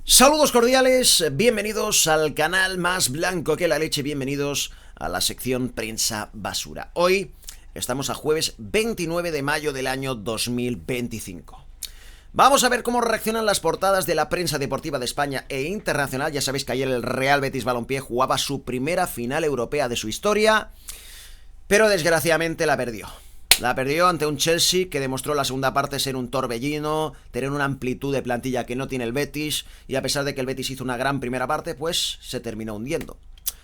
Saludos cordiales, bienvenidos al canal más blanco que la leche, bienvenidos a la sección Prensa Basura. Hoy estamos a jueves 29 de mayo del año 2025. Vamos a ver cómo reaccionan las portadas de la prensa deportiva de España e internacional. Ya sabéis que ayer el Real Betis Balompié jugaba su primera final europea de su historia, pero desgraciadamente la perdió. La perdió ante un Chelsea que demostró en la segunda parte ser un torbellino, tener una amplitud de plantilla que no tiene el Betis, y a pesar de que el Betis hizo una gran primera parte, pues se terminó hundiendo.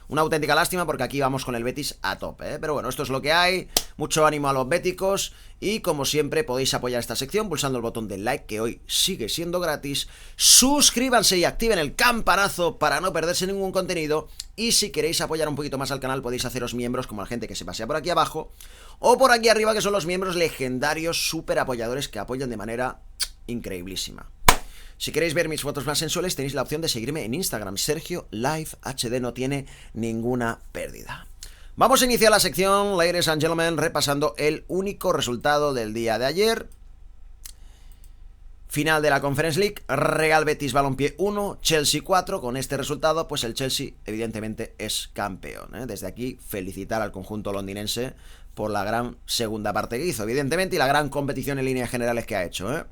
Una auténtica lástima porque aquí vamos con el Betis a tope, ¿eh? Pero bueno, esto es lo que hay. Mucho ánimo a los béticos y como siempre podéis apoyar esta sección pulsando el botón del like, que hoy sigue siendo gratis. Suscríbanse y activen el campanazo para no perderse ningún contenido. Y si queréis apoyar un poquito más al canal podéis haceros miembros, como la gente que se pasea por aquí abajo o por aquí arriba, que son los miembros legendarios super apoyadores que apoyan de manera increíblísima. Si queréis ver mis fotos más sensuales, tenéis la opción de seguirme en Instagram. Sergio Live HD, no tiene ninguna pérdida. Vamos a iniciar la sección, ladies and gentlemen, repasando el único resultado del día de ayer. Final de la Conference League, Real Betis Balompié 1, Chelsea 4. Con este resultado, pues el Chelsea evidentemente es campeón, ¿eh? Desde aquí, felicitar al conjunto londinense por la gran segunda parte que hizo, evidentemente, y la gran competición en líneas generales que ha hecho, ¿eh?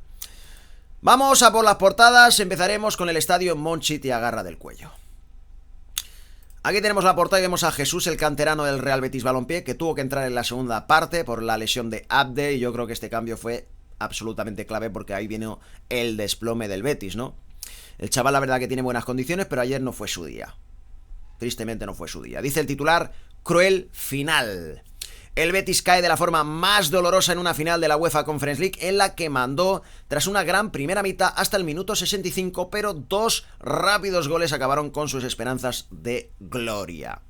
Vamos a por las portadas. Empezaremos con el estadio Monchi te agarra del cuello. Aquí tenemos la portada y vemos a Jesús, el canterano del Real Betis Balompié, que tuvo que entrar en la segunda parte por la lesión de Abde, y yo creo que este cambio fue absolutamente clave porque ahí viene el desplome del Betis, ¿no? El chaval la verdad que tiene buenas condiciones, pero ayer no fue su día. Tristemente no fue su día. Dice el titular: cruel final. El Betis cae de la forma más dolorosa en una final de la UEFA Conference League, en la que mandó tras una gran primera mitad hasta el minuto 65, pero dos rápidos goles acabaron con sus esperanzas de gloria.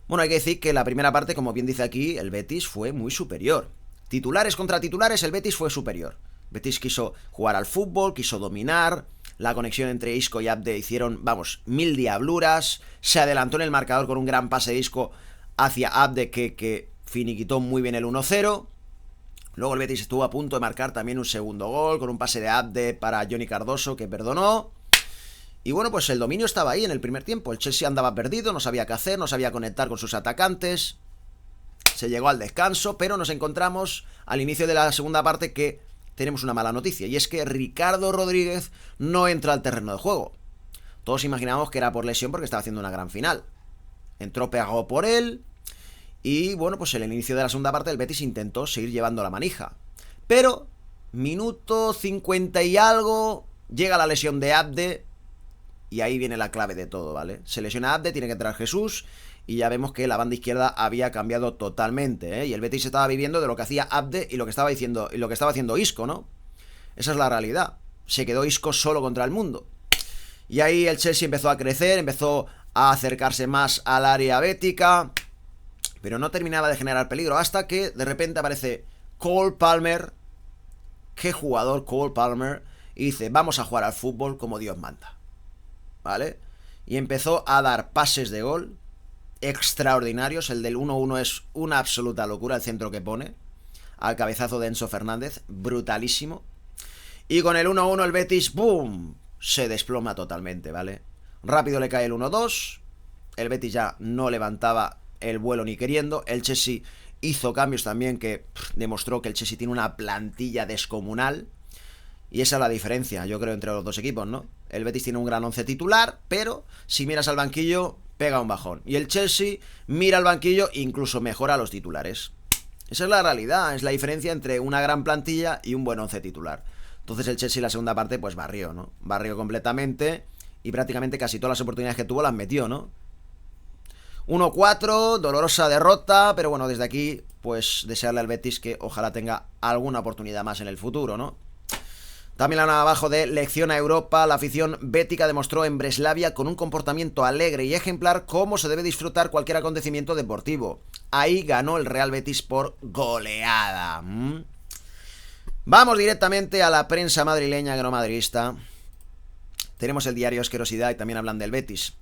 Bueno, hay que decir que la primera parte, como bien dice aquí, el Betis fue muy superior. Titulares contra titulares, el Betis fue superior. Betis quiso jugar al fútbol, quiso dominar. La conexión entre Isco y Abde hicieron, vamos, mil diabluras. Se adelantó en el marcador con un gran pase de Isco hacia Abde que finiquitó muy bien el 1-0. Luego el Betis estuvo a punto de marcar también un segundo gol con un pase de Abde para Johnny Cardoso, que perdonó. Y bueno, pues el dominio estaba ahí en el primer tiempo. El Chelsea andaba perdido, no sabía qué hacer, no sabía conectar con sus atacantes. Se llegó al descanso, pero nos encontramos al inicio de la segunda parte que tenemos una mala noticia, y es que Ricardo Rodríguez no entra al terreno de juego. Todos imaginábamos que era por lesión porque estaba haciendo una gran final. Entró pegado por él. Y bueno, pues en el inicio de la segunda parte el Betis intentó seguir llevando la manija. Pero, minuto 50 y algo, llega la lesión de Abde. Y ahí viene la clave de todo, ¿vale? Se lesiona Abde, tiene que entrar Jesús. Y ya vemos que la banda izquierda había cambiado totalmente, ¿eh? Y el Betis estaba viviendo de lo que hacía Abde y lo que estaba haciendo Isco, ¿no? Esa es la realidad. Se quedó Isco solo contra el mundo. Y ahí el Chelsea empezó a crecer, empezó a acercarse más al área bética, pero no terminaba de generar peligro, hasta que de repente aparece Cole Palmer. Qué jugador Cole Palmer. Y dice: vamos a jugar al fútbol como Dios manda, ¿vale? Y empezó a dar pases de gol extraordinarios. El del 1-1 es una absoluta locura, el centro que pone al cabezazo de Enzo Fernández, brutalísimo. Y con el 1-1 el Betis, ¡boom!, se desploma totalmente, ¿vale? Rápido le cae el 1-2. El Betis ya no levantaba el vuelo ni queriendo. El Chelsea hizo cambios también que demostró que el Chelsea tiene una plantilla descomunal. Y esa es la diferencia, yo creo, entre los dos equipos, ¿no? El Betis tiene un gran once titular, pero si miras al banquillo, pega un bajón. Y el Chelsea mira al banquillo e incluso mejora los titulares. Esa es la realidad, es la diferencia entre una gran plantilla y un buen once titular. Entonces el Chelsea en la segunda parte pues barrió, ¿no? Barrió completamente y prácticamente casi todas las oportunidades que tuvo las metió, ¿no? 1-4, dolorosa derrota, pero bueno, desde aquí pues desearle al Betis que ojalá tenga alguna oportunidad más en el futuro, ¿no? También la nada abajo de lección a Europa. La afición bética demostró en Breslavia con un comportamiento alegre y ejemplar cómo se debe disfrutar cualquier acontecimiento deportivo. Ahí ganó el Real Betis por goleada. Vamos directamente a la prensa madrileña, que no madridista. Tenemos el diario Asquerosidad y también hablan del Betis.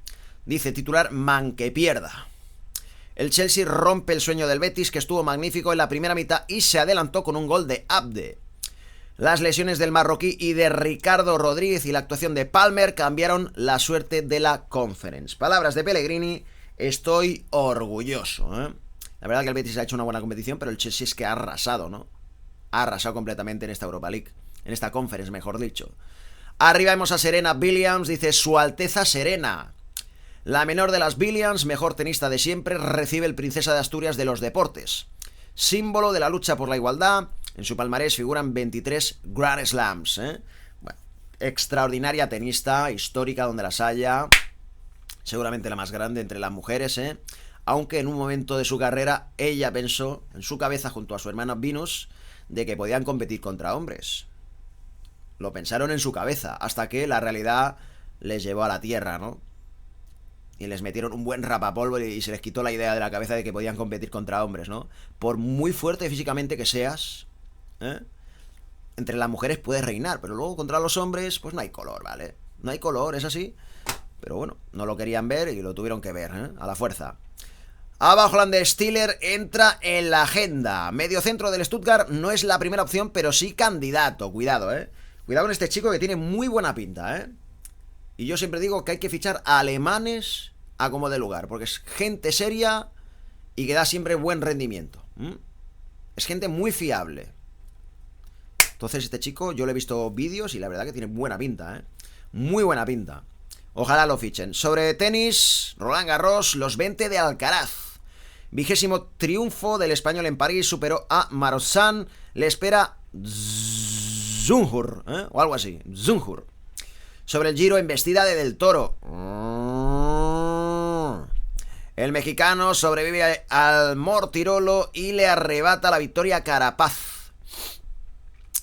Dice titular: man que pierda. El Chelsea rompe el sueño del Betis, que estuvo magnífico en la primera mitad y se adelantó con un gol de Abde. Las lesiones del marroquí y de Ricardo Rodríguez y la actuación de Palmer cambiaron la suerte de la Conference. Palabras de Pellegrini, estoy orgulloso, ¿eh? La verdad que el Betis ha hecho una buena competición, pero el Chelsea es que ha arrasado, ¿no? Ha arrasado completamente en esta Europa League, en esta Conference, mejor dicho. Arriba vemos a Serena Williams, dice Su Alteza Serena. La menor de las Williams, mejor tenista de siempre, recibe el Princesa de Asturias de los deportes. Símbolo de la lucha por la igualdad. En su palmarés figuran 23 Grand Slams, ¿eh? Bueno, extraordinaria tenista, histórica donde las haya. Seguramente la más grande entre las mujeres, ¿eh? Aunque en un momento de su carrera ella pensó en su cabeza junto a su hermana Venus de que podían competir contra hombres. Lo pensaron en su cabeza hasta que la realidad les llevó a la tierra, ¿no? Y les metieron un buen rapapolvo y se les quitó la idea de la cabeza de que podían competir contra hombres, ¿no? Por muy fuerte físicamente que seas, ¿eh? Entre las mujeres puedes reinar, pero luego contra los hombres, pues no hay color, ¿vale? No hay color, es así. Pero bueno, no lo querían ver y lo tuvieron que ver, ¿eh? A la fuerza. Abajo Lander Stiller entra en la agenda. Mediocentro del Stuttgart no es la primera opción, pero sí candidato. Cuidado, ¿eh? Cuidado con este chico que tiene muy buena pinta, ¿eh? Y yo siempre digo que hay que fichar a alemanes a como de lugar, porque es gente seria y que da siempre buen rendimiento. Es gente muy fiable. Entonces este chico, yo le he visto vídeos y la verdad que tiene buena pinta, ¿eh? Muy buena pinta. Ojalá lo fichen. Sobre tenis, Roland Garros, los 20 de Alcaraz. 20º triunfo del español en París, superó a Marozsan. Le espera Zunhur, ¿eh? O algo así, Zunhur. Sobre el Giro, embestida de Del Toro. El mexicano sobrevive al Mortirolo y le arrebata la victoria a Carapaz.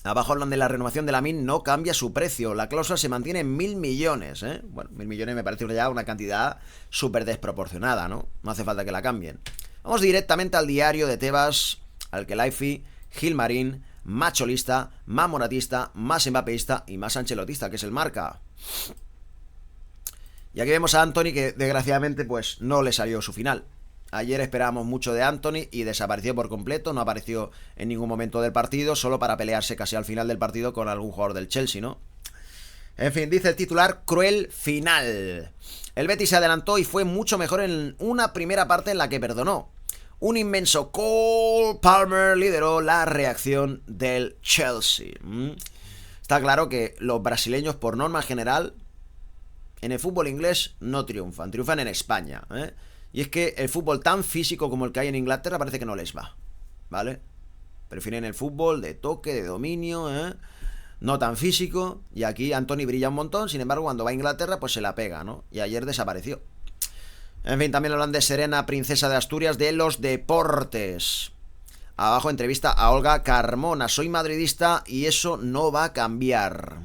Abajo hablan de la renovación de Lamine, no cambia su precio. La cláusula se mantiene en 1.000 millones, ¿eh? Bueno, 1.000 millones me parece ya una cantidad súper desproporcionada, ¿no? No hace falta que la cambien. Vamos directamente al diario de Tebas, al Khelaifi, Gilmarín, más cholista, más moratista, más mbapeísta y más ancelotista, que es el Marca. Y aquí vemos a Anthony que desgraciadamente pues no le salió su final. Ayer esperábamos mucho de Anthony y desapareció por completo, no apareció en ningún momento del partido, solo para pelearse casi al final del partido con algún jugador del Chelsea, ¿no? En fin, dice el titular, cruel final. El Betis se adelantó y fue mucho mejor en una primera parte en la que perdonó. Un inmenso Cole Palmer lideró la reacción del Chelsea. Está claro que los brasileños, por norma general, en el fútbol inglés no triunfan, triunfan en España, ¿eh? Y es que el fútbol tan físico como el que hay en Inglaterra parece que no les va, ¿vale? Prefieren el fútbol de toque, de dominio, ¿eh? No tan físico. Y aquí Anthony brilla un montón, sin embargo cuando va a Inglaterra pues se la pega, ¿no? Y ayer desapareció. En fin, también hablan de Serena, princesa de Asturias de los deportes. Abajo entrevista a Olga Carmona. Soy madridista y eso no va a cambiar.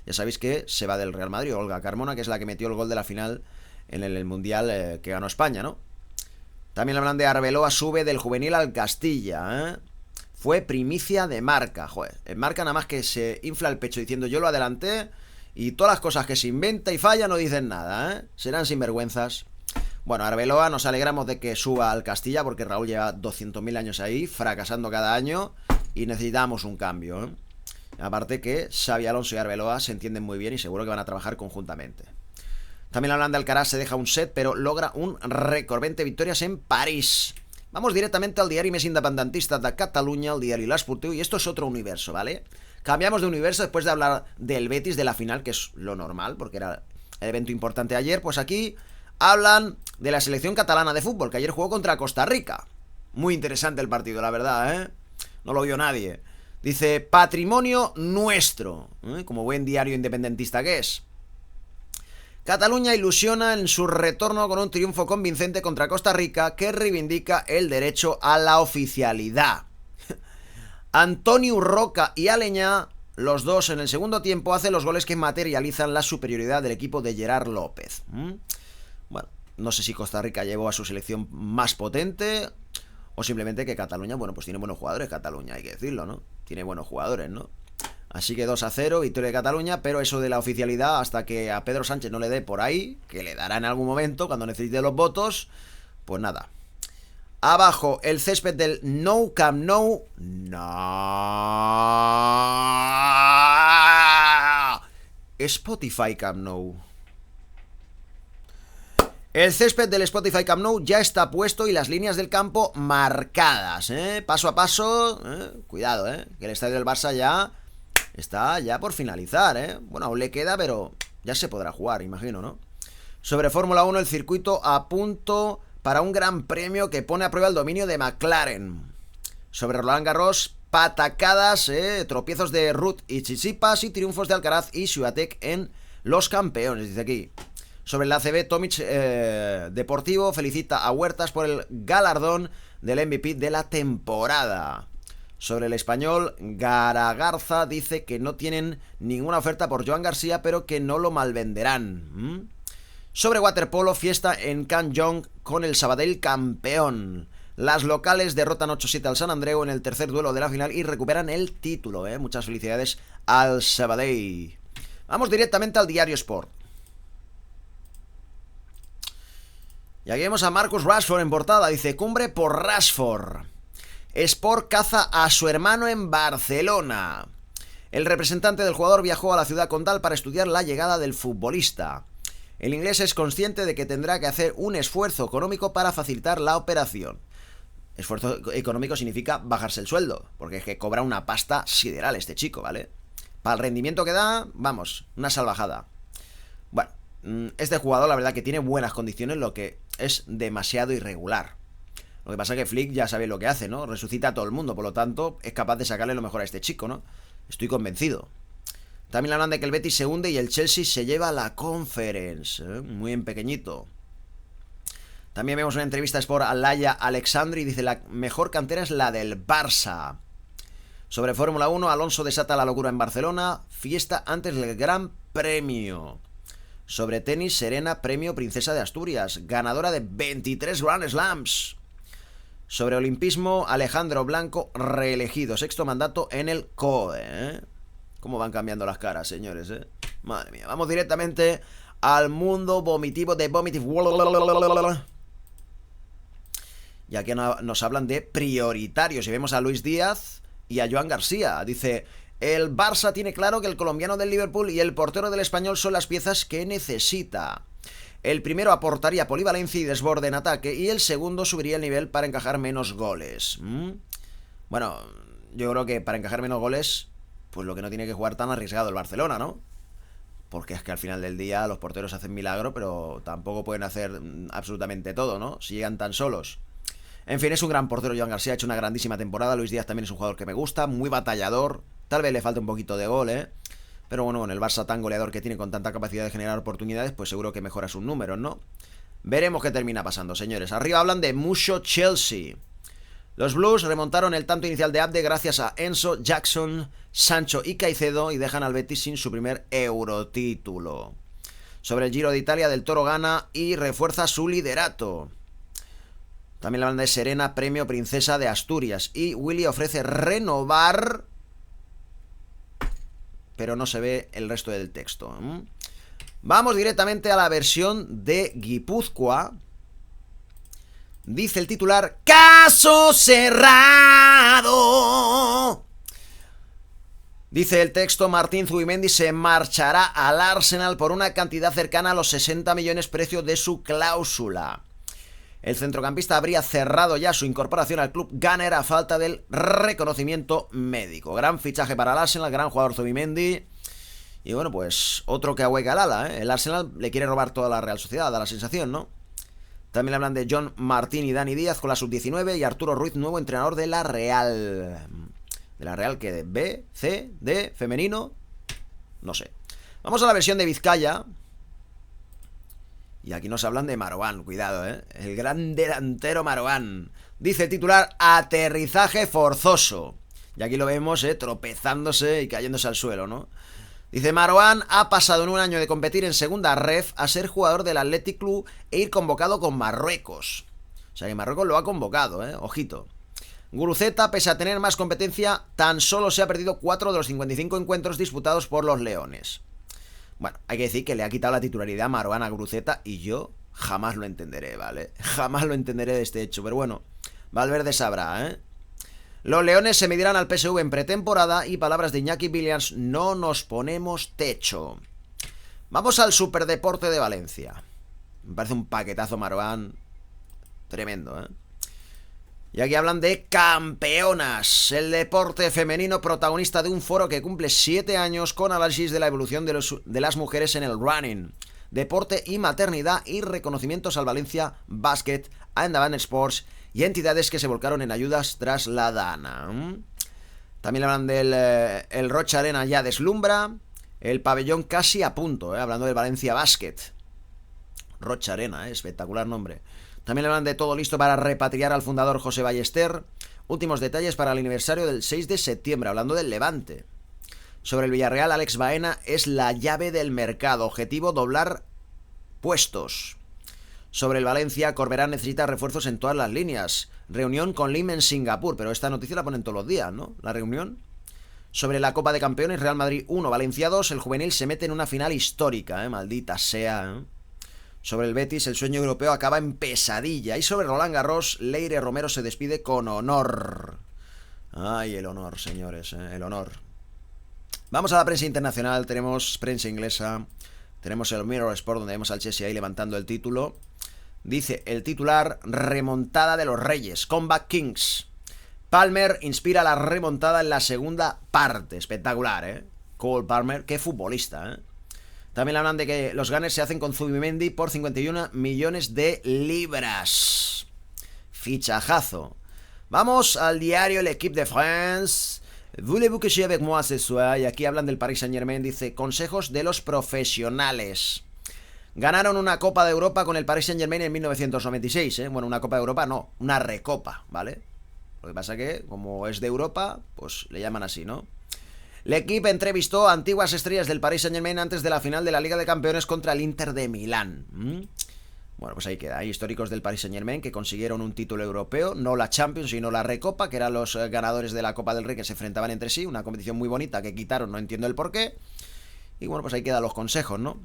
Ya sabéis que se va del Real Madrid, Olga Carmona, que es la que metió el gol de la final en el Mundial que ganó España, ¿no? También hablan de Arbeloa, sube del juvenil al Castilla, ¿eh? Fue primicia de Marca, joder. En Marca nada más que se infla el pecho diciendo yo lo adelanté y todas las cosas que se inventa y falla no dicen nada, ¿eh? Serán sinvergüenzas. Bueno, Arbeloa, nos alegramos de que suba al Castilla porque Raúl lleva 200.000 años ahí, fracasando cada año y necesitamos un cambio, ¿eh? Aparte que Xabi Alonso y Arbeloa se entienden muy bien y seguro que van a trabajar conjuntamente. También hablan de Alcaraz, se deja un set, pero logra un récord, 20 victorias en París. Vamos directamente al diari més independentista de Catalunya, el diari L'Esportiu, y esto es otro universo, ¿vale? Cambiamos de universo después de hablar del Betis, de la final, que es lo normal, porque era el evento importante ayer. Pues aquí hablan de la selección catalana de fútbol, que ayer jugó contra Costa Rica. Muy interesante el partido, la verdad, ¿eh? No lo vio nadie. Dice, patrimonio nuestro, ¿eh? Como buen diario independentista que es. Cataluña ilusiona en su retorno con un triunfo convincente contra Costa Rica que reivindica el derecho a la oficialidad. Antonio Roca y Aleñá, los dos en el segundo tiempo, hacen los goles que materializan la superioridad del equipo de Gerard López. Bueno, no sé si Costa Rica llevó a su selección más potente o simplemente que Cataluña, bueno, pues tiene buenos jugadores Cataluña, hay que decirlo, ¿no? Tiene buenos jugadores, ¿no? Así que 2-0, victoria de Cataluña, pero eso de la oficialidad, hasta que a Pedro Sánchez no le dé por ahí, que le dará en algún momento, cuando necesite los votos, pues nada. Abajo, el césped del Nou Camp Nou. No. Spotify Camp Nou. El césped del Spotify Camp Nou ya está puesto y las líneas del campo marcadas, paso a paso. Cuidado, que el estadio del Barça ya está ya por finalizar, Bueno, aún le queda, pero ya se podrá jugar, imagino, ¿no? Sobre Fórmula 1, el circuito a punto para un gran premio que pone a prueba el dominio de McLaren. Sobre Roland Garros, patacadas, tropiezos de Ruth y Tsitsipas y triunfos de Alcaraz y Swiatek en los campeones, dice aquí. Sobre el ACB, Tomic Deportivo felicita a Huertas por el galardón del MVP de la temporada. Sobre el Español, Garagarza dice que no tienen ninguna oferta por Joan García, pero que no lo malvenderán. Sobre waterpolo, fiesta en Campllong con el Sabadell campeón. Las locales derrotan 8-7 al Sant Andreu en el tercer duelo de la final y recuperan el título. Muchas felicidades al Sabadell. Vamos directamente al Diario Sport. Y aquí vemos a Marcus Rashford en portada. Dice, cumbre por Rashford. Sport caza a su hermano en Barcelona. El representante del jugador viajó a la ciudad condal para estudiar la llegada del futbolista. El inglés es consciente de que tendrá que hacer un esfuerzo económico para facilitar la operación. Esfuerzo económico significa bajarse el sueldo, porque es que cobra una pasta sideral este chico, ¿vale? Para el rendimiento que da, vamos, una salvajada. Bueno, este jugador la verdad que tiene buenas condiciones, lo que es demasiado irregular. Lo que pasa es que Flick ya sabe lo que hace, ¿no? Resucita a todo el mundo, por lo tanto es capaz de sacarle lo mejor a este chico, ¿no? Estoy convencido. También hablan de que el Betis se hunde y el Chelsea se lleva la Conference, muy en pequeñito. También vemos una entrevista por Alaya Alexandri y dice, la mejor cantera es la del Barça. Sobre Fórmula 1, Alonso desata la locura en Barcelona, fiesta antes del Gran Premio. Sobre tenis, Serena, premio Princesa de Asturias, ganadora de 23 Grand Slams. Sobre olimpismo, Alejandro Blanco, reelegido, sexto mandato en el COE. ¿Cómo van cambiando las caras, señores? Madre mía, vamos directamente al mundo vomitivo de Vomitive World. Y aquí nos hablan de prioritarios. Y vemos a Luis Díaz y a Joan García. Dice, el Barça tiene claro que el colombiano del Liverpool y el portero del Español son las piezas que necesita. El primero aportaría polivalencia y desborde en ataque, y el segundo subiría el nivel para encajar menos goles. Bueno, yo creo que para encajar menos goles, pues lo que no tiene que jugar tan arriesgado el Barcelona, ¿no? Porque es que al final del día los porteros hacen milagro, pero tampoco pueden hacer absolutamente todo, ¿no? Si llegan tan solos. En fin, es un gran portero Joan García, ha hecho una grandísima temporada. Luis Díaz también es un jugador que me gusta, muy batallador. Tal vez le falte un poquito de gol, pero bueno, con el Barça tan goleador que tiene, con tanta capacidad de generar oportunidades, pues seguro que mejora sus números, ¿no? Veremos qué termina pasando, señores. Arriba hablan de mucho Chelsea. Los Blues remontaron el tanto inicial de Abde gracias a Enzo, Jackson, Sancho y Caicedo y dejan al Betis sin su primer Eurotítulo. Sobre el Giro de Italia, Del Toro gana y refuerza su liderato. También hablan de Serena, premio Princesa de Asturias, y Willy ofrece renovar, pero no se ve el resto del texto. Vamos directamente a la versión de Guipúzcoa. Dice el titular, ¡caso cerrado! Dice el texto, Martín Zubimendi se marchará al Arsenal por una cantidad cercana a los 60 millones precio de su cláusula. El centrocampista habría cerrado ya su incorporación al club Gunner a falta del reconocimiento médico. Gran fichaje para el Arsenal, gran jugador Zubimendi. Y bueno, pues otro que ahueca el ala, El Arsenal le quiere robar toda la Real Sociedad, da la sensación, ¿no? También hablan de John Martín y Dani Díaz con la sub-19 y Arturo Ruiz, nuevo entrenador de la Real. ¿De la Real que de B, C, D, femenino? No sé. Vamos a la versión de Vizcaya. Y aquí nos hablan de Marwan, cuidado, el gran delantero Marwan. Dice el titular, aterrizaje forzoso. Y aquí lo vemos, tropezándose y cayéndose al suelo, ¿no? Dice, Marwan ha pasado en un año de competir en segunda ref a ser jugador del Athletic Club e ir convocado con Marruecos. O sea que Marruecos lo ha convocado, ojito. Guruceta, pese a tener más competencia, tan solo se ha perdido 4 de los 55 encuentros disputados por los Leones. Bueno, hay que decir que le ha quitado la titularidad a Marwan a Guruceta y yo jamás lo entenderé, ¿vale? Jamás lo entenderé de este hecho, pero bueno, Valverde sabrá, ¿eh? Los Leones se medirán al PSV en pretemporada y palabras de Iñaki Williams, no nos ponemos techo. Vamos al Superdeporte de Valencia. Me parece un paquetazo Marwan tremendo, ¿eh? Y aquí hablan de campeonas. El deporte femenino protagonista de un foro que cumple 7 años con análisis de la evolución de las mujeres en el running, deporte y maternidad y reconocimientos al Valencia Basket, a Endavant Sports y entidades que se volcaron en ayudas tras la dana. También hablan del el Rocha Arena ya deslumbra, el pabellón casi a punto, hablando del Valencia Basket. Rocha Arena, espectacular nombre. También hablan de todo listo para repatriar al fundador José Ballester. Últimos detalles para el aniversario del 6 de septiembre, hablando del Levante. Sobre el Villarreal, Alex Baena es la llave del mercado. Objetivo, doblar puestos. Sobre el Valencia, Corberán necesita refuerzos en todas las líneas. Reunión con Lim en Singapur, pero esta noticia la ponen todos los días, ¿no? La reunión. Sobre la Copa de Campeones, Real Madrid 1, Valencia 2, el juvenil se mete en una final histórica, maldita sea, Sobre el Betis, el sueño europeo acaba en pesadilla. Y sobre Roland Garros, Leire Romero se despide con honor. Ay, el honor, señores, el honor. Vamos a la prensa internacional, tenemos prensa inglesa, tenemos el Mirror Sport, donde vemos al Chelsea ahí levantando el título. Dice el titular, remontada de los Reyes, Comeback Kings. Palmer inspira la remontada en la segunda parte. Espectacular, Cole Palmer, qué futbolista, También hablan de que los Gunners se hacen con Zubimendi por 51 millones de libras. Fichajazo. Vamos al diario L'Équipe de France. Voulez-vous que j'aille avec moi ce soir? Y aquí hablan del Paris Saint-Germain, dice, consejos de los profesionales. Ganaron una Copa de Europa con el Paris Saint-Germain en 1996, Bueno, una Copa de Europa no, una recopa, ¿vale? Lo que pasa que, como es de Europa, pues le llaman así, ¿no? L'Équipe entrevistó a antiguas estrellas del Paris Saint-Germain antes de la final de la Liga de Campeones contra el Inter de Milán. Bueno, pues ahí queda. Hay históricos del Paris Saint-Germain que consiguieron un título europeo, no la Champions, sino la Recopa, que eran los ganadores de la Copa del Rey que se enfrentaban entre sí. Una competición muy bonita que quitaron, no entiendo el porqué. Y bueno, pues ahí quedan los consejos, ¿no?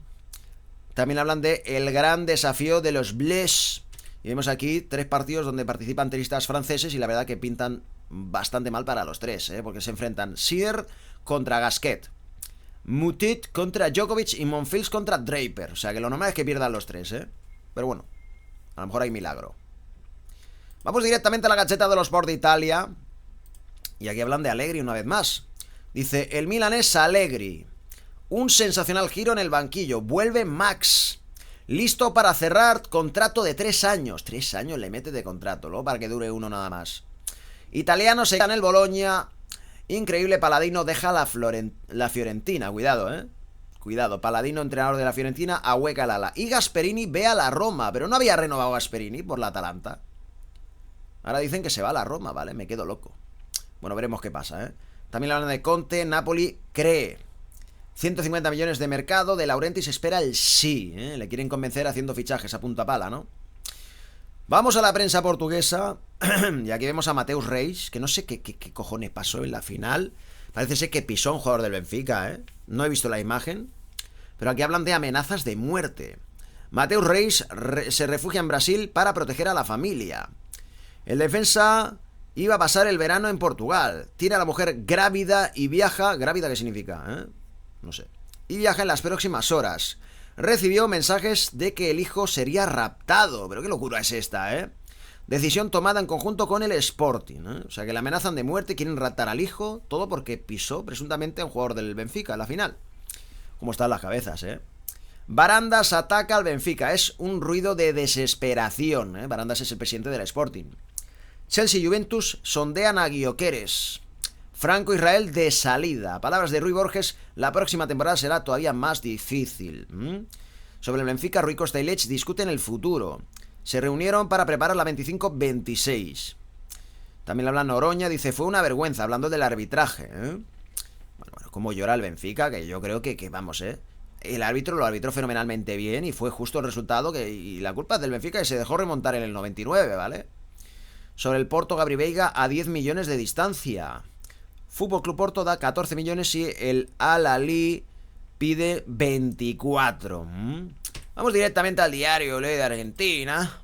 También hablan de el gran desafío de los Bleus. Y vemos aquí 3 partidos donde participan tenistas franceses y la verdad que pintan bastante mal para los 3, porque se enfrentan Sier contra Gasquet, Moutet contra Djokovic y Monfils contra Draper. O sea que lo normal es que pierdan los 3, Pero bueno, a lo mejor hay milagro. Vamos directamente a la Gazzetta dello Sport de Italia. Y aquí hablan de Allegri una vez más. Dice, el milanés Allegri. Un sensacional giro en el banquillo. Vuelve Max. Listo para cerrar contrato de 3 años. 3 años le mete de contrato, luego para que dure uno nada más. Italiano se gana el Bologna. Increíble, Paladino deja la Fiorentina. Cuidado, Cuidado, Paladino, entrenador de la Fiorentina, ahueca el ala. Y Gasperini ve a la Roma, pero no había renovado Gasperini por la Atalanta. Ahora dicen que se va a la Roma, ¿vale? Me quedo loco. Bueno, veremos qué pasa, También hablan de Conte, Napoli cree. 150 millones de mercado, de Laurentiis espera el sí, Le quieren convencer haciendo fichajes a punta pala, ¿no? Vamos a la prensa portuguesa. Y aquí vemos a Mateus Reis, que no sé qué cojones pasó en la final. Parece ser que pisó a un jugador del Benfica, No he visto la imagen. Pero aquí hablan de amenazas de muerte. Mateus Reis se refugia en Brasil para proteger a la familia. El defensa iba a pasar el verano en Portugal. Tiene a la mujer grávida y viaja. ¿Grávida qué significa? No sé. Y viaja en las próximas horas. Recibió mensajes de que el hijo sería raptado. Pero qué locura es esta, Decisión tomada en conjunto con el Sporting, O sea que le amenazan de muerte, quieren raptar al hijo. Todo porque pisó presuntamente a un jugador del Benfica en la final. ¿Cómo están las cabezas, Barandas ataca al Benfica. Es un ruido de desesperación, Barandas es el presidente del Sporting. Chelsea y Juventus sondean a Gyökeres. Franco Israel de salida. Palabras de Rui Borges, la próxima temporada será todavía más difícil. Sobre el Benfica, Rui Costa y Lech discuten el futuro. Se reunieron para preparar la 25-26. También le hablan Oroña, dice, fue una vergüenza, hablando del arbitraje. Bueno, como llora el Benfica, que yo creo que vamos, El árbitro lo arbitró fenomenalmente bien y fue justo el resultado y la culpa es del Benfica, que se dejó remontar en el 99, ¿vale? Sobre el Porto, Gabri Veiga a 10 millones de distancia. Fútbol Club Porto da 14 millones y el Al-Ahly pide 24. Vamos directamente al diario Olé de Argentina.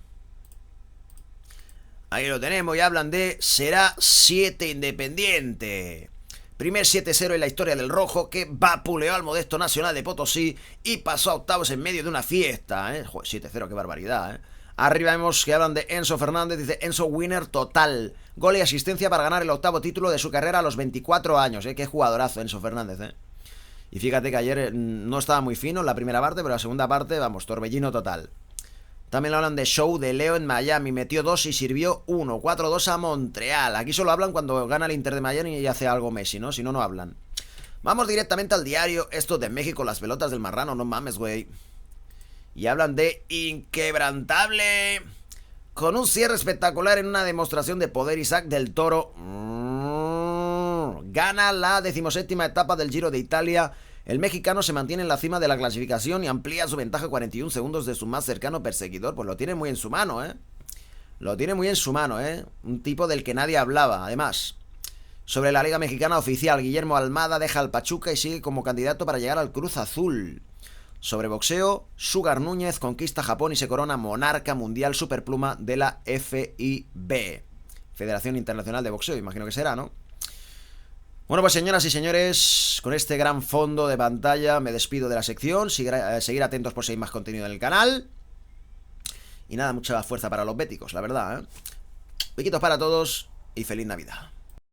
Ahí lo tenemos y hablan de será 7 Independiente. Primer 7-0 en la historia del rojo, que vapuleó al modesto Nacional de Potosí y pasó a octavos en medio de una fiesta. Joder, 7-0, qué barbaridad. Arriba vemos que hablan de Enzo Fernández. Dice Enzo winner total. Gol y asistencia para ganar el octavo título de su carrera a los 24 años. Qué jugadorazo Enzo Fernández. Y fíjate que ayer no estaba muy fino en la primera parte, pero la segunda parte, vamos, torbellino total. También hablan de show de Leo en Miami. Metió 2 y sirvió 1. 4-2 a Montreal. Aquí solo hablan cuando gana el Inter de Miami y hace algo Messi, ¿no? Si no, no hablan. Vamos directamente al diario. Esto de México, las pelotas del marrano. No mames, güey. Y hablan de inquebrantable. Con un cierre espectacular en una demostración de poder, Isaac del Toro gana la 17ª etapa del Giro de Italia. El mexicano se mantiene en la cima de la clasificación y amplía su ventaja a 41 segundos de su más cercano perseguidor. Pues lo tiene muy en su mano, Lo tiene muy en su mano, Un tipo del que nadie hablaba. Además, sobre la Liga Mexicana oficial, Guillermo Almada deja al Pachuca y sigue como candidato para llegar al Cruz Azul. Sobre boxeo, Sugar Núñez conquista Japón y se corona monarca mundial superpluma de la FIB, Federación Internacional de Boxeo, imagino que será, ¿no? Bueno, pues señoras y señores, con este gran fondo de pantalla me despido de la sección. Seguir atentos por si hay más contenido en el canal. Y nada, mucha fuerza para los béticos, la verdad, Piquitos para todos y feliz Navidad.